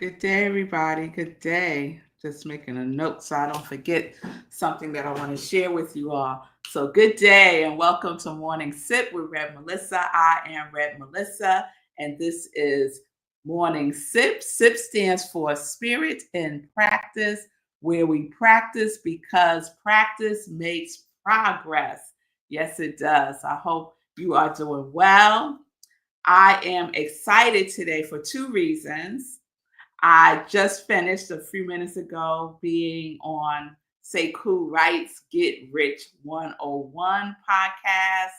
Good day, everybody. Good day. Just making a note so I don't forget something that I want to share with you all. So, good day and welcome to Morning Sip with Red Melissa. I am Red Melissa, and this is Morning Sip. SIP stands for Spirit in Practice, where we practice because practice makes progress. Yes, it does. I hope you are doing well. I am excited today for two reasons. I just finished a few minutes ago being on Sekou Wright's Get Rich 101 podcast,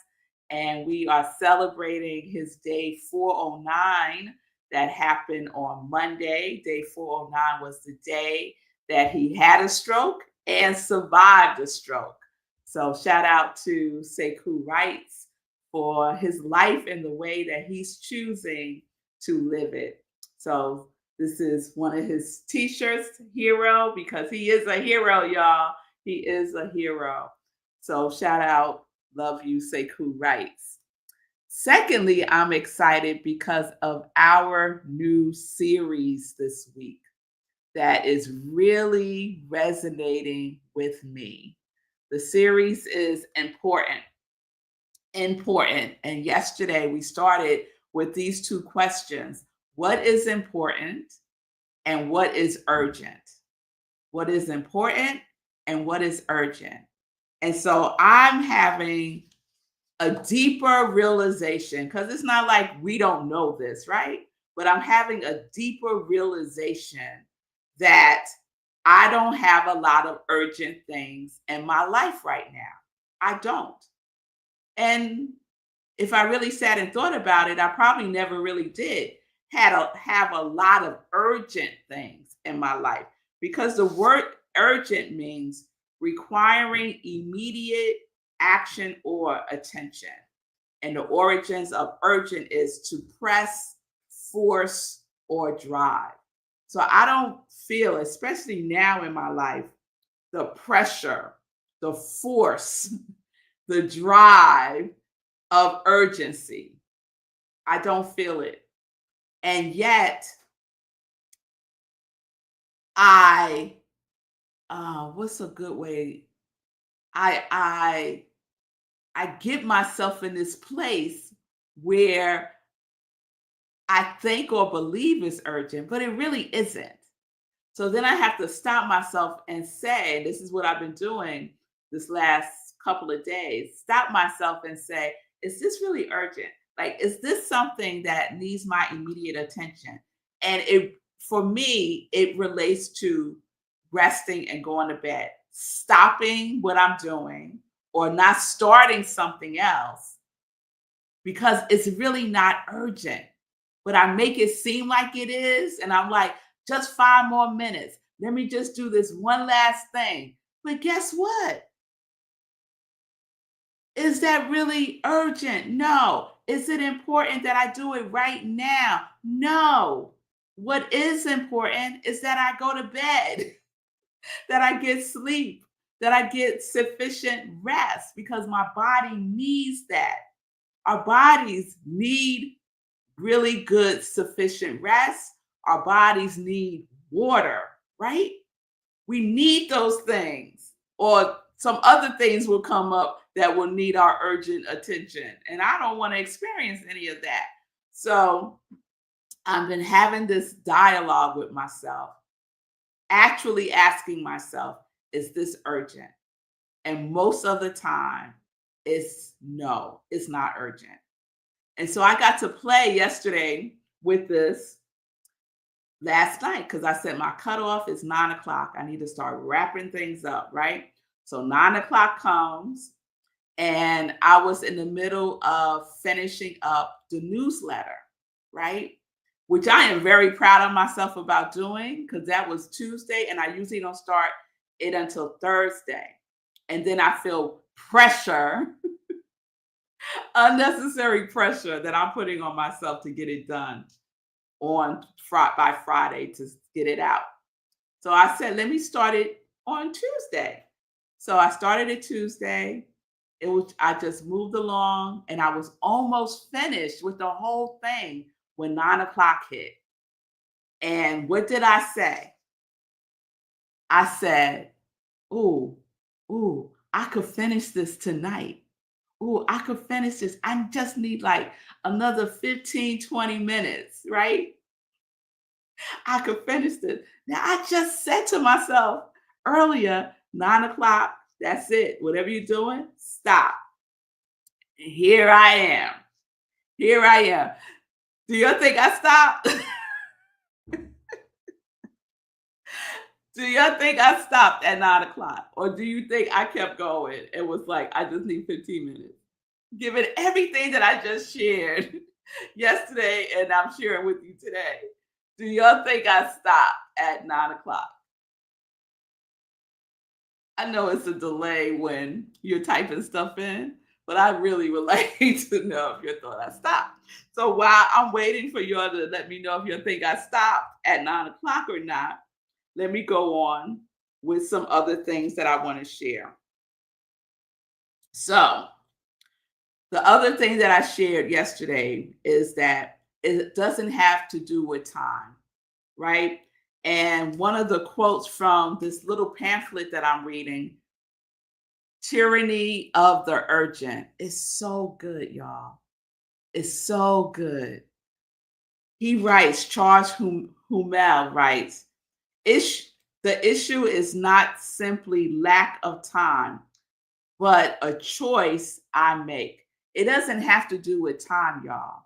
and we are celebrating his day 409 that happened on Monday. Day 409 was the day that he had a stroke and survived a stroke. So, shout out to Sekou Wrights for his life and the way that he's choosing to live it. So, this is one of his t-shirts, hero, because he is a hero, y'all. He is a hero. So shout out, love you, Sekou Wrights. Secondly, I'm excited because of our new series this week that is really resonating with me. The series is important. And yesterday we started with these two questions. What is important and what is urgent? What is important and what is urgent? And so I'm having a deeper realization because it's not like we don't know this, right? But I'm having a deeper realization that I don't have a lot of urgent things in my life right now. I don't. And if I really sat and thought about it, I probably never really did have a lot of urgent things in my life because the word urgent means requiring immediate action or attention. And the origins of urgent is to press, force, or drive. So I don't feel, especially now in my life, the pressure, the force, the drive of urgency. I don't feel it. And yet I what's a good way? I I I get myself in this place where I think or believe is urgent, but it really isn't. So then I have to stop myself and say, this is what I've been doing this last couple of days. Stop myself and say, is this really urgent? Like, is this something that needs my immediate attention? And it, for me, it relates to resting and going to bed, stopping what I'm doing or not starting something else because it's really not urgent. But I make it seem like it is. And I'm like, just 5 more minutes. Let me just do this one last thing. But guess what? Is that really urgent? No. Is it important that I do it right now? No. What is important is that I go to bed, that I get sleep, that I get sufficient rest because my body needs that. Our bodies need really good, sufficient rest. Our bodies need water, right? We need those things, or some other things will come up that will need our urgent attention. And I don't want to experience any of that. So I've been having this dialogue with myself, actually asking myself, is this urgent? And most of the time, it's no, it's not urgent. And so I got to play yesterday with this last night because I said my cutoff is 9 o'clock. I need to start wrapping things up, right? So 9 o'clock comes, and I was in the middle of finishing up the newsletter, right? Which I am very proud of myself about doing because that was Tuesday, and I usually don't start it until Thursday. And then I feel pressure, unnecessary pressure that I'm putting on myself to get it done by Friday to get it out. So I said, let me start it on Tuesday. So I started it Tuesday. It was I just moved along and I was almost finished with the whole thing when 9 o'clock hit. And what did I say? I said, ooh, ooh, I could finish this tonight. Ooh, I could finish this. I just need like another 15, 20 minutes, right? I could finish this. Now, I just said to myself earlier, 9 o'clock, that's it. Whatever you're doing, stop. And here I am. Here I am. Do you think I stopped? Do you think I stopped at 9 o'clock? Or do you think I kept going and was like, I just need 15 minutes? Given everything that I just shared yesterday and I'm sharing with you today, do y'all think I stopped at 9 o'clock? I know it's a delay when you're typing stuff in, but I really would like to know if you thought I stopped. So while I'm waiting for y'all to let me know if you think I stopped at 9 o'clock or not, let me go on with some other things that I want to share. So the other thing that I shared yesterday is that it doesn't have to do with time, right? And one of the quotes from this little pamphlet that I'm reading, Tyranny of the Urgent, is so good, y'all. It's so good. He writes, Charles Humel writes, the issue is not simply lack of time, but a choice I make. It doesn't have to do with time, y'all.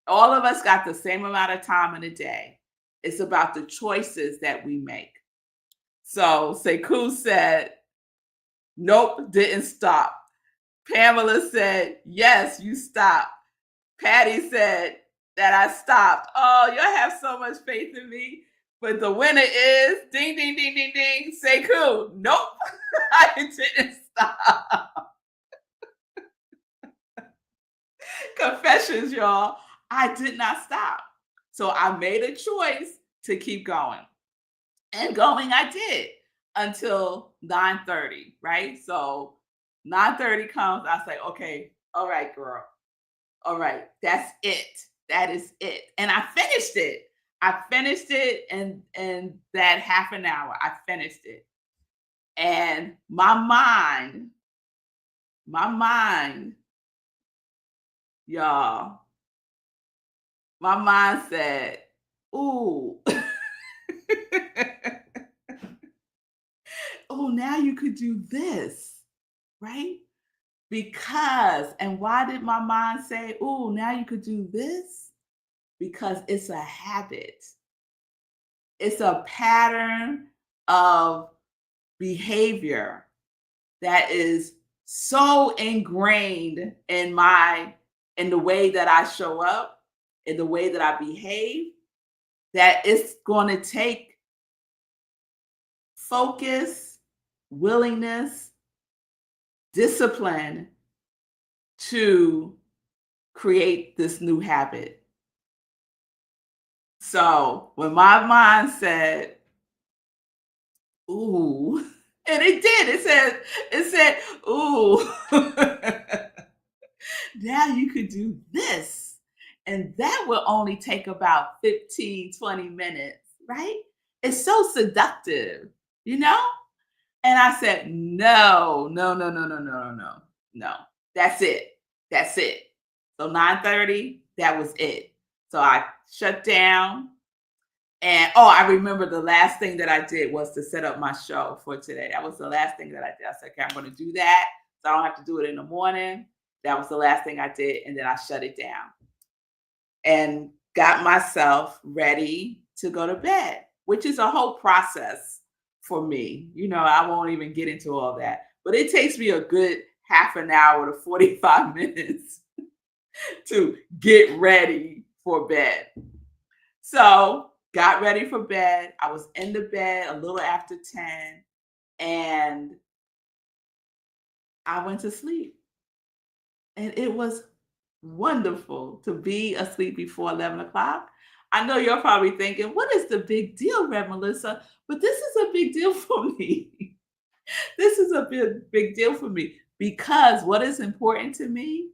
All of us got the same amount of time in a day. It's about the choices that we make. So Sekou said, nope, didn't stop. Pamela said, yes, you stopped. Patty said that I stopped. Oh, y'all have so much faith in me. But the winner is ding, ding, ding, ding, ding. Sekou, nope, I didn't stop. Confessions, y'all. I did not stop. So I made a choice to keep going. And going I did until 9:30, right? So 9:30 comes, I say, okay, all right, girl. All right, that's it. That is it. And I finished it. I finished it in that half an hour. I finished it. And my mind, y'all, my mind said, ooh, oh, now you could do this, right? Because, and why did my mind say, oh, now you could do this? Because it's a habit. It's a pattern of behavior that is so ingrained in the way that I show up, in the way that I behave, that it's going to take focus, willingness, discipline to create this new habit. So when my mind said, ooh, and it did, it said, ooh, now you could do this. And that will only take about 15, 20 minutes, right? It's so seductive, you know? And I said, no, no, no, no, no, no, no, no, no. That's it. That's it. So 9:30, that was it. So I shut down. And oh, I remember the last thing that I did was to set up my show for today. That was the last thing that I did. I said, okay, I'm going to do that. So I don't have to do it in the morning. That was the last thing I did. And then I shut it down and got myself ready to go to bed, which is a whole process for me. You know, I won't even get into all that, but it takes me a good half an hour to 45 minutes to get ready for bed. So got ready for bed. I was in the bed a little after 10 and I went to sleep. And it was wonderful to be asleep before 11 o'clock. I know you're probably thinking, what is the big deal, Red Melissa? But this is a big deal for me. This is a big deal for me because what is important to me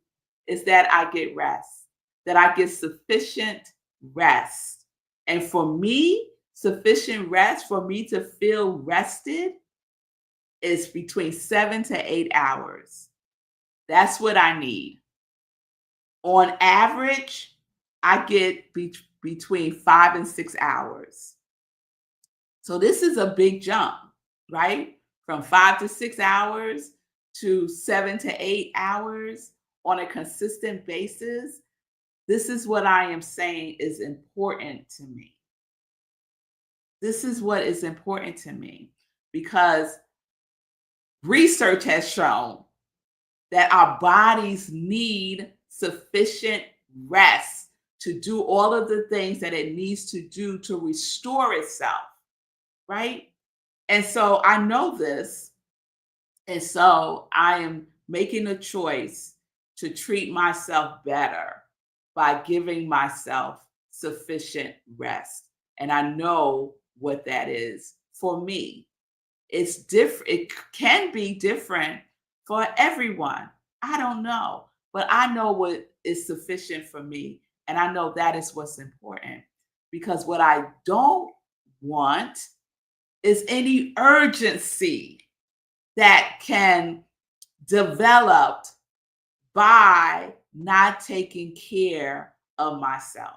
is that I get rest, that I get sufficient rest. And for me, sufficient rest, for me to feel rested, is between 7 to 8 hours. That's what I need. On average, I get between 5 and 6 hours. So this is a big jump, right? From 5 to 6 hours to 7 to 8 hours on a consistent basis. This is what I am saying is important to me. This is what is important to me because research has shown that our bodies need sufficient rest to do all of the things that it needs to do to restore itself, right? And so I know this. And so I am making a choice to treat myself better by giving myself sufficient rest. And I know what that is for me. It's different. It can be different for everyone. I don't know, but I know what is sufficient for me. And I know that is what's important because what I don't want is any urgency that can develop by not taking care of myself.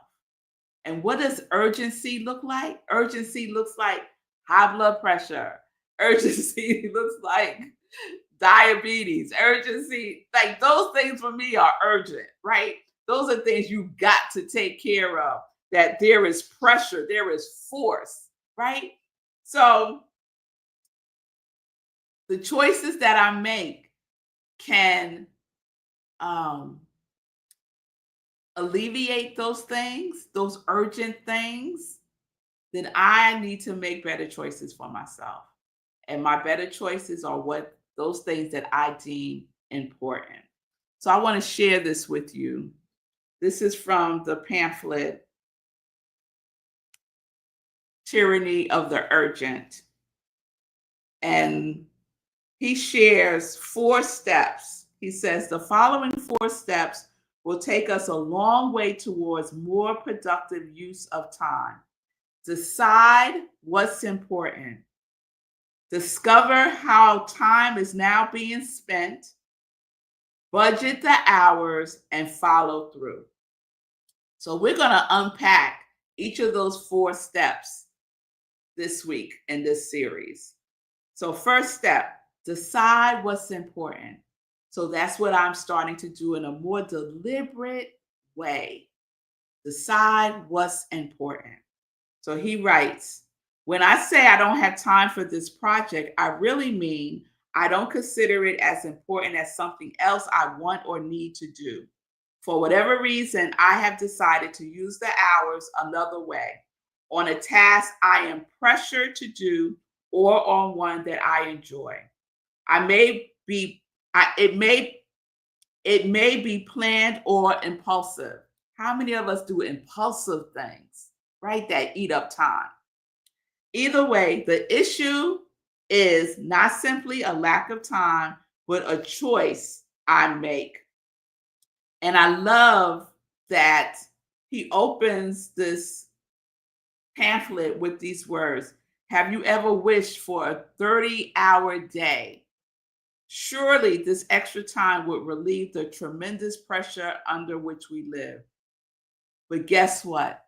And what does urgency look like? Urgency looks like high blood pressure. Urgency looks like diabetes. Urgency, like those things for me are urgent, right? Those are things you got to take care of, that there is pressure, there is force, right? So the choices that I make can alleviate those things, those urgent things, then I need to make better choices for myself. And my better choices are what those things that I deem important. So I want to share this with you. This is from the pamphlet Tyranny of the Urgent. And he shares 4 steps. He says the following 4 steps will take us a long way towards more productive use of time. Decide what's important. Discover how time is now being spent. Budget the hours and follow through. So we're going to unpack each of those 4 steps this week in this series. So first step, decide what's important. So that's what I'm starting to do in a more deliberate way. Decide what's important. So he writes, when I say I don't have time for this project, I really mean I don't consider it as important as something else I want or need to do. For whatever reason, I have decided to use the hours another way, on a task I am pressured to do or on one that I enjoy. It may be planned or impulsive. How many of us do impulsive things, right? That eat up time. Either way, the issue is not simply a lack of time, but a choice I make. And I love that he opens this pamphlet with these words. Have you ever wished for a 30-hour day? Surely this extra time would relieve the tremendous pressure under which we live. But guess what?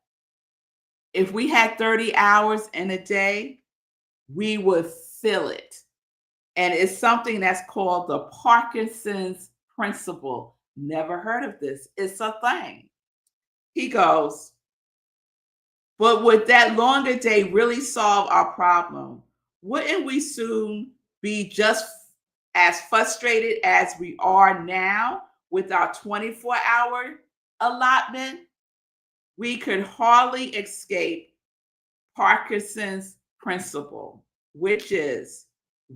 If we had 30 hours in a day, we would feel it. And it's something that's called the Parkinson's principle. Never heard of this. It's a thing. He goes, but would that longer day really solve our problem? Wouldn't we soon be just as frustrated as we are now with our 24-hour allotment? We could hardly escape Parkinson's principle, which is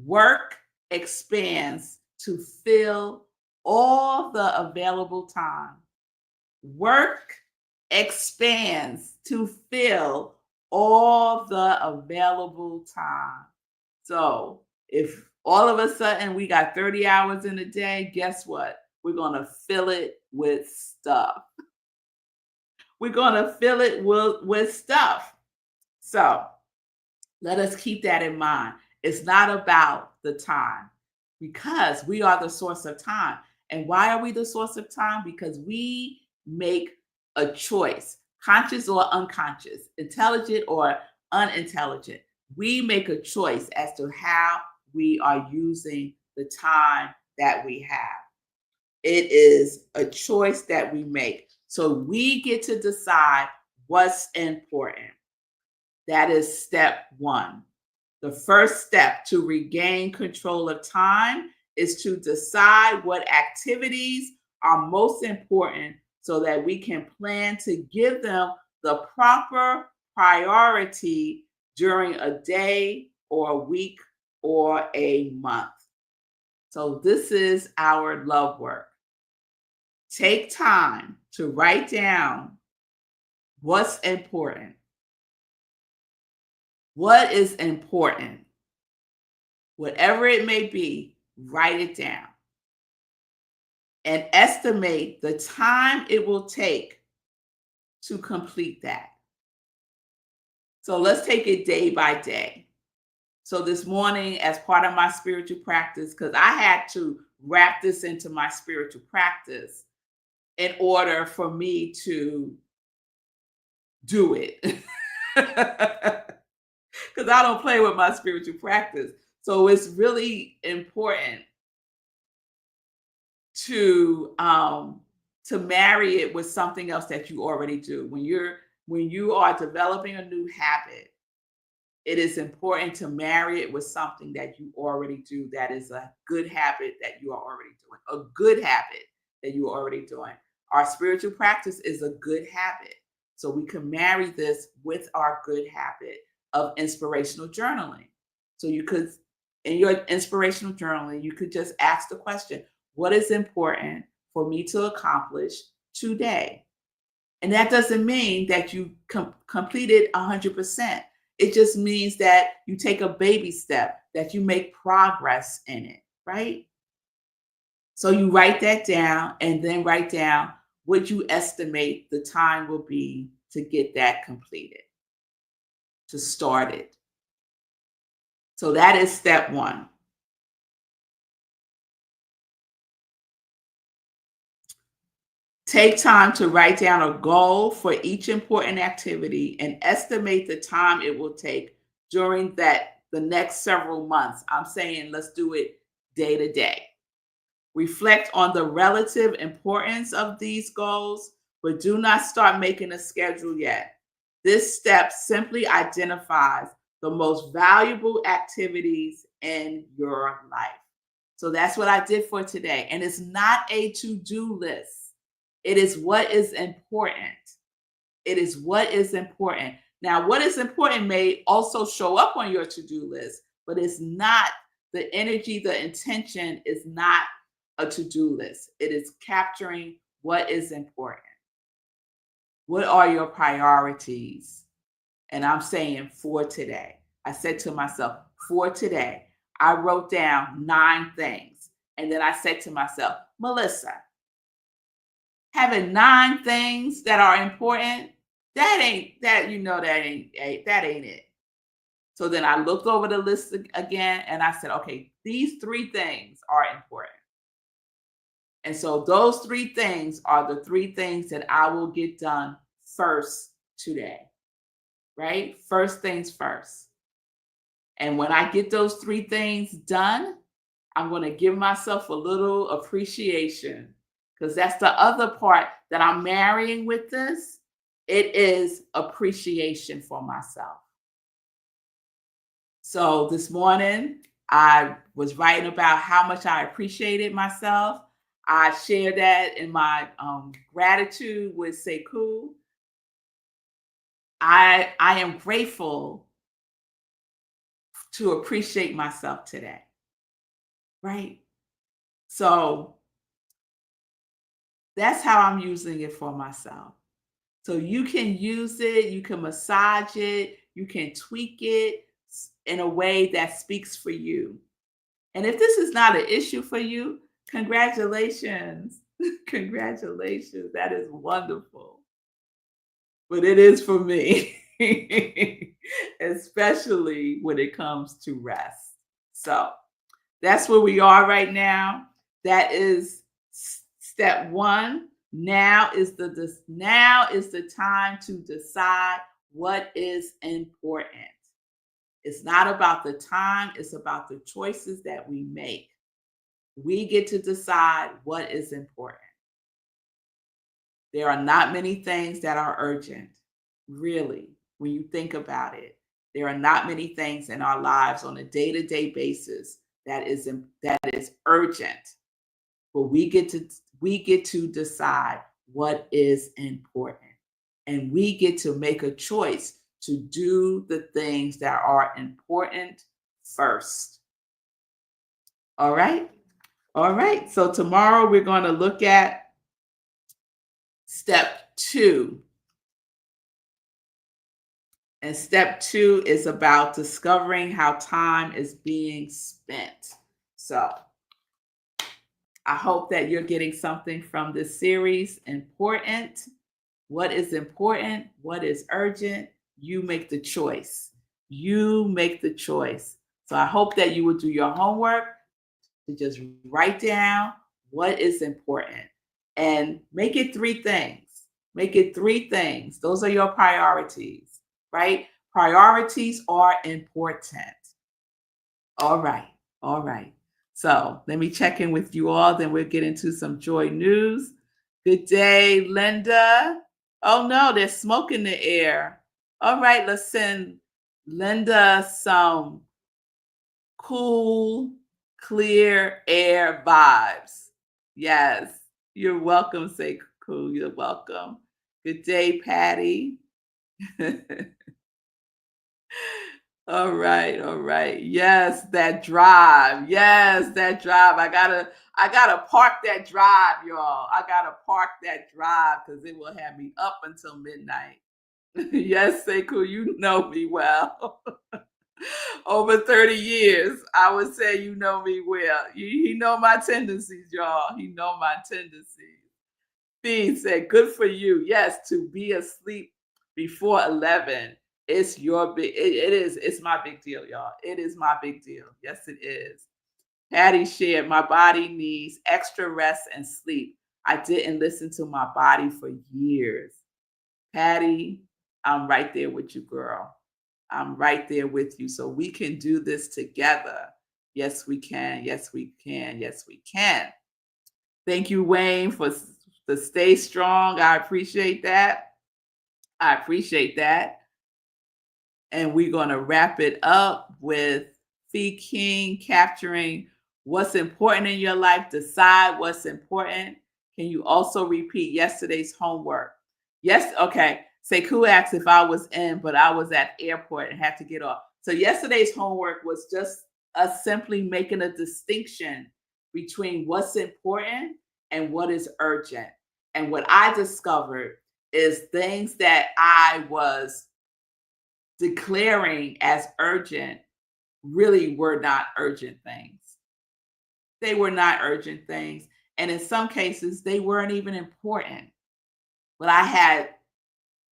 work expands to fill all the available time. Work expands to fill all the available time. So if all of a sudden we got 30 hours in a day, guess what? We're going to fill it with stuff. We're going to fill it with stuff. So let us keep that in mind. It's not about the time because we are the source of time. And why are we the source of time? Because we make a choice, conscious or unconscious, intelligent or unintelligent. We make a choice as to how we are using the time that we have. It is a choice that we make. So we get to decide what's important. That is step one. The first step to regain control of time is to decide what activities are most important so that we can plan to give them the proper priority during a day or a week or a month. So, this is our love work. Take time to write down what's important. What is important? Whatever it may be, write it down and estimate the time it will take to complete that. So let's take it day by day. So this morning, as part of my spiritual practice, because I had to wrap this into my spiritual practice in order for me to do it. Because I don't play with my spiritual practice. So it's really important to marry it with something else that you already do. When you are developing a new habit, it is important to marry it with something that you already do that is a good habit that you are already doing. A good habit that you are already doing. Our spiritual practice is a good habit. So we can marry this with our good habit of inspirational journaling. So you could, in your inspirational journaling, you could just ask the question, what is important for me to accomplish today? And that doesn't mean that you complete it 100%. It just means that you take a baby step, that you make progress in it, right? So you write that down and then write down what you estimate the time will be to get that completed, to start it. So that is step one. Take time to write down a goal for each important activity and estimate the time it will take during the next several months. I'm saying let's do it day to day. Reflect on the relative importance of these goals, but do not start making a schedule yet. This step simply identifies the most valuable activities in your life. So that's what I did for today. And it's not a to-do list. It is what is important. It is what is important. Now, what is important may also show up on your to-do list, but it's not the energy, the intention is not a to-do list. It is capturing what is important. What are your priorities? And I'm saying for today. I said to myself, for today, I wrote down 9 things. And then I said to myself, Melissa, having 9 things that are important, that ain't it. So then I looked over the list again and I said, okay, these 3 things are important. And so those 3 things are the 3 things that I will get done first today, right? First things first. And when I get those 3 things done, I'm going to give myself a little appreciation because that's the other part that I'm marrying with this. It is appreciation for myself. So this morning, I was writing about how much I appreciated myself. I shared that in my gratitude with Sekou. I am grateful to appreciate myself today, right? So that's how I'm using it for myself. So you can use it, you can massage it, you can tweak it in a way that speaks for you. And if this is not an issue for you, congratulations. Congratulations. That is wonderful. But it is for me. especially when it comes to rest. So that's where we are right now. That is step one. Now is the time to decide what is important. It's not about the time, it's about the choices that we make. We get to decide what is important. There are not many things that are urgent, really, when you think about it. There are not many things in our lives on a day-to-day basis that is urgent. But we get to decide what is important. And we get to make a choice to do the things that are important first. All right? All right. So tomorrow we're going to look at step 2. And step 2 is about discovering how time is being spent. So I hope that you're getting something from this series. Important. What is important? What is urgent? You make the choice. You make the choice. So I hope that you will do your homework to just write down what is important and make it 3 things. Make it 3 things. Those are your priorities, right? Priorities are important. All right. All right. So let me check in with you all, then we'll get into some joy news. Good day, Linda. Oh no, there's smoke in the air. All right, let's send Linda some cool, clear air vibes. Yes, you're welcome, say cool, you're welcome. Good day, Patty. All right, all right. Yes, that drive. Yes, that drive. I gotta park that drive, y'all. I gotta park that drive because it will have me up until midnight. Yes, Sekou, you know me well. Over 30 years, I would say you know me well. He know my tendencies, y'all. He know my tendencies. Being said, good for you. Yes, to be asleep before 11. It's your big, it is, it's my big deal, y'all. It is my big deal. Yes, it is. Patty shared, my body needs extra rest and sleep. I didn't listen to my body for years. Patty, I'm right there with you, girl. I'm right there with you. So we can do this together. Yes, we can. Yes, we can. Yes, we can. Thank you, Wayne, for the stay strong. I appreciate that. I appreciate that. And we're going to wrap it up with Fee King capturing what's important in your life. Decide what's important. Can you also repeat yesterday's homework? Yes. Okay. Sekou asked if I was in, but I was at airport and had to get off. So yesterday's homework was just us simply making a distinction between what's important and what is urgent. And what I discovered is things that I was declaring as urgent really were not urgent things. They were not urgent things. And in some cases, they weren't even important. But I had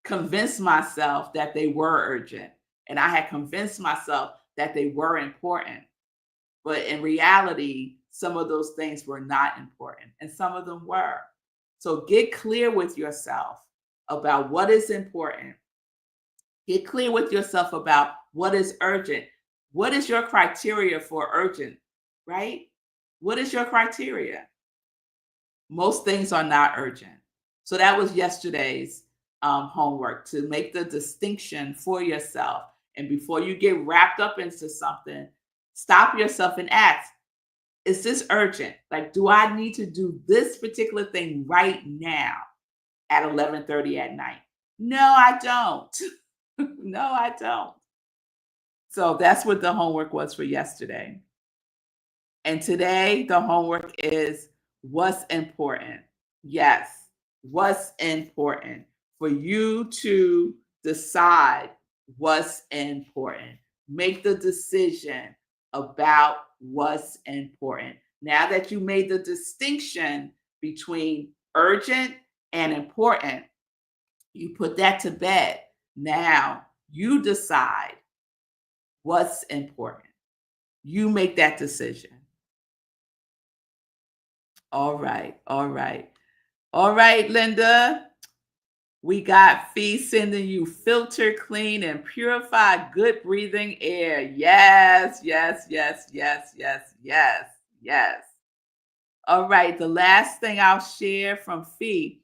convinced myself that they were urgent. And I had convinced myself that they were important. But in reality, some of those things were not important, and some of them were. So get clear with yourself about what is important. Get clear with yourself about what is urgent. What is your criteria for urgent, right? What is your criteria? Most things are not urgent. So that was yesterday's homework, to make the distinction for yourself. And before you get wrapped up into something, stop yourself and ask, is this urgent? Like, do I need to do this particular thing right now at 11:30 at night? No, I don't. No, I don't. So that's what the homework was for yesterday. And today, the homework is what's important. Yes, what's important for you to decide what's important. Make the decision about what's important. Now that you made the distinction between urgent and important, you put that to bed. Now You decide what's important. You make that decision. All right. All right. All right, Linda. We got Fee sending you filter, clean, and purified good breathing air. Yes, yes, yes, yes, yes, yes, yes. All right, the last thing I'll share from Fee.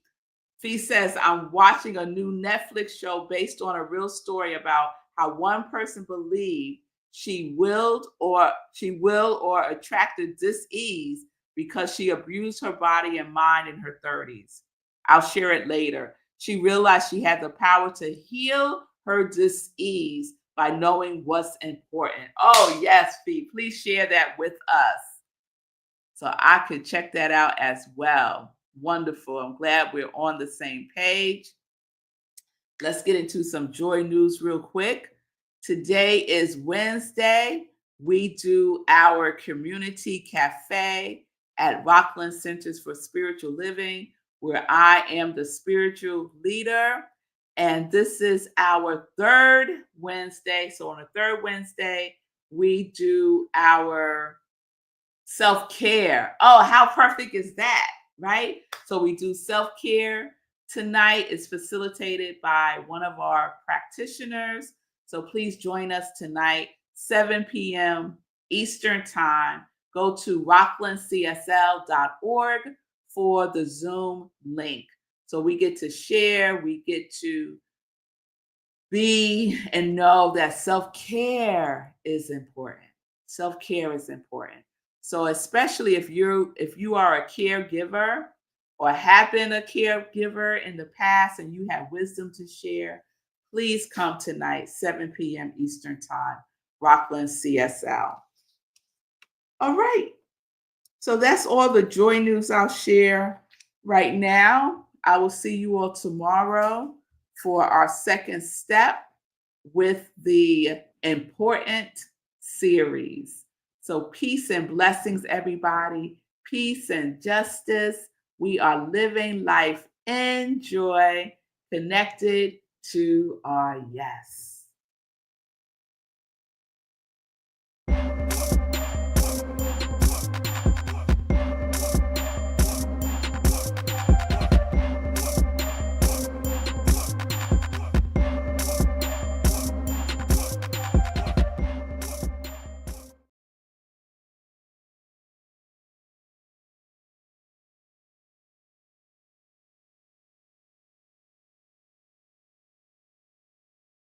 Fee says, I'm watching a new Netflix show based on a real story about how one person believed she will or attracted dis-ease because she abused her body and mind in her 30s. I'll share it later. She realized she had the power to heal her dis-ease by knowing what's important. Oh, yes, Fee, please share that with us so I could check that out as well. Wonderful. I'm glad we're on the same page. Let's get into some joy news real quick. Today is Wednesday. We do our community cafe at Rockland Centers for Spiritual Living, where I am the spiritual leader. And this is our third Wednesday. So on the third Wednesday, we do our self-care. Oh, how perfect is that, right? So we do self-care. Tonight is facilitated by one of our practitioners. So please join us tonight, 7 p.m. Eastern Time. Go to rocklandcsl.org for the Zoom link. So we get to share, we get to be and know that self-care is important. Self-care is important. So especially if you are a caregiver or have been a caregiver in the past and you have wisdom to share, please come tonight, 7 p.m. Eastern Time, Rockland CSL. All right. So that's all the joy news I'll share right now. I will see you all tomorrow for our second step with the Important series. So peace and blessings, everybody. Peace and justice. We are living life in joy, connected to our yes.